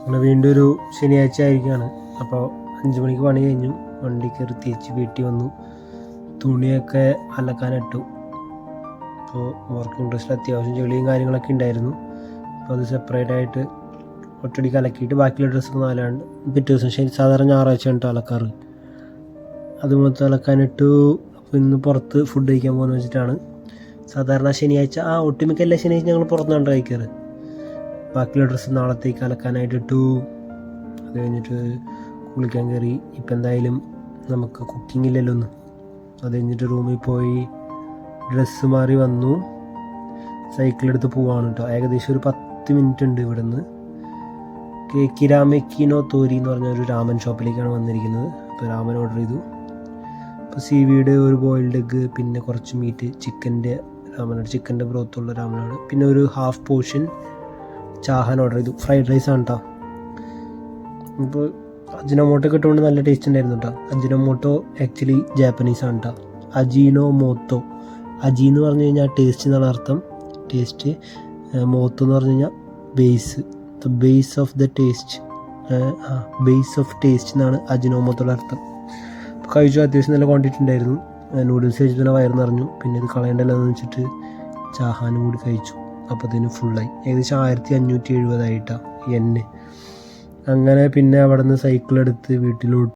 അങ്ങനെ വീണ്ടും ഒരു ശനിയാഴ്ച ആയിരിക്കുകയാണ്. അപ്പോൾ 5 മണിക്ക് പണി കഴിഞ്ഞു, വണ്ടി കയറി തിരിച്ച് വീട്ടിൽ വന്നു. തുണിയൊക്കെ അലക്കാനിട്ടു. അപ്പോൾ വർക്ക് ഇൻട്രസ്റ്റിൽ അത്യാവശ്യം ചെളിയും കാര്യങ്ങളൊക്കെ ഉണ്ടായിരുന്നു. അപ്പോൾ അത് സെപ്പറേറ്റ് ആയിട്ട് ഒറ്റടിക്ക് അലക്കിയിട്ട് ബാക്കിയുള്ള ഡ്രസ്സൊക്കെ നാലാണ്ട് പിറ്റേ ദിവസം സാധാരണ ഞായറാഴ്ച കണ്ടിട്ട് അലക്കാറ്. അത് മൊത്തം അലക്കാനിട്ടു. അപ്പോൾ ഇന്ന് പുറത്ത് ഫുഡ് കഴിക്കാൻ പോകുന്ന വെച്ചിട്ടാണ്. സാധാരണ ശനിയാഴ്ച ഒട്ടുമിക്ക എല്ലാ ശനിയാഴ്ച ഞങ്ങൾ പുറത്തുനിന്നാണ് കഴിക്കാറ്. ബാക്കിയുള്ള ഡ്രസ്സ് നാളത്തേക്ക് അലക്കാനായിട്ട് ഇട്ടു. അത് കഴിഞ്ഞിട്ട് കുളിക്കാൻ കയറി. ഇപ്പം എന്തായാലും നമുക്ക് കുക്കിംഗ് ഇല്ലല്ലോ ഒന്ന്. അത് കഴിഞ്ഞിട്ട് റൂമിൽ പോയി ഡ്രസ്സ് മാറി വന്നു. സൈക്കിളെടുത്ത് പോവാണ് കേട്ടോ. ഏകദേശം ഒരു 10 മിനിറ്റ് ഉണ്ട് ഇവിടെ നിന്ന്. കിരാമെക്കിനോ തോരി എന്ന് പറഞ്ഞ ഒരു രാമൻ ഷോപ്പിലേക്കാണ് വന്നിരിക്കുന്നത്. അപ്പോൾ രാമൻ ഓർഡർ ചെയ്തു. അപ്പോൾ സീവീഡ്, ഒരു ബോയിൽഡ് എഗ്ഗ്, പിന്നെ കുറച്ച് മീറ്റ്, ചിക്കൻ്റെ ബ്രോത്തുള്ള രാമനാണ്. പിന്നെ ഒരു ഹാഫ് പോർഷൻ ചാഹാൻ ഓർഡർ ചെയ്തു. ഫ്രൈഡ് റൈസ് ആണ് കേട്ടോ. ഇപ്പോൾ അജിനോമോട്ടോ ഒക്കെ ഇട്ടുകൊണ്ട് നല്ല ടേസ്റ്റ് ഉണ്ടായിരുന്നു കേട്ടോ. അജിനോമോട്ടോ ആക്ച്വലി ജാപ്പനീസ് ആണ് കേട്ടോ. അജീനോമോട്ടോ, അജി എന്ന് പറഞ്ഞു കഴിഞ്ഞാൽ ടേസ്റ്റ് എന്നാണ് അർത്ഥം. ടേസ്റ്റ്. മോത്തോ എന്ന് പറഞ്ഞു കഴിഞ്ഞാൽ base, the base of the taste. Base of taste എന്നാണ് അജിനോമോത്തോയുടെ അർത്ഥം. കഴിച്ചു. അത്യാവശ്യം നല്ല ക്വാണ്ടിറ്റി ഉണ്ടായിരുന്നു. നൂഡിൽസ് കഴിച്ചിട്ട് തന്നെ വയറ് നിറഞ്ഞു. പിന്നെ ഇത് കളയണ്ടല്ലോ എന്ന് വെച്ചിട്ട് ചാഹാനും കൂടി കഴിച്ചു. അപ്പോഴത്തേന് ഫുള്ളായി. ഏകദേശം 1570 ആയിട്ടാണ് എന്നെ. അങ്ങനെ പിന്നെ അവിടെ നിന്ന് സൈക്കിളെടുത്ത് വീട്ടിലോട്ട്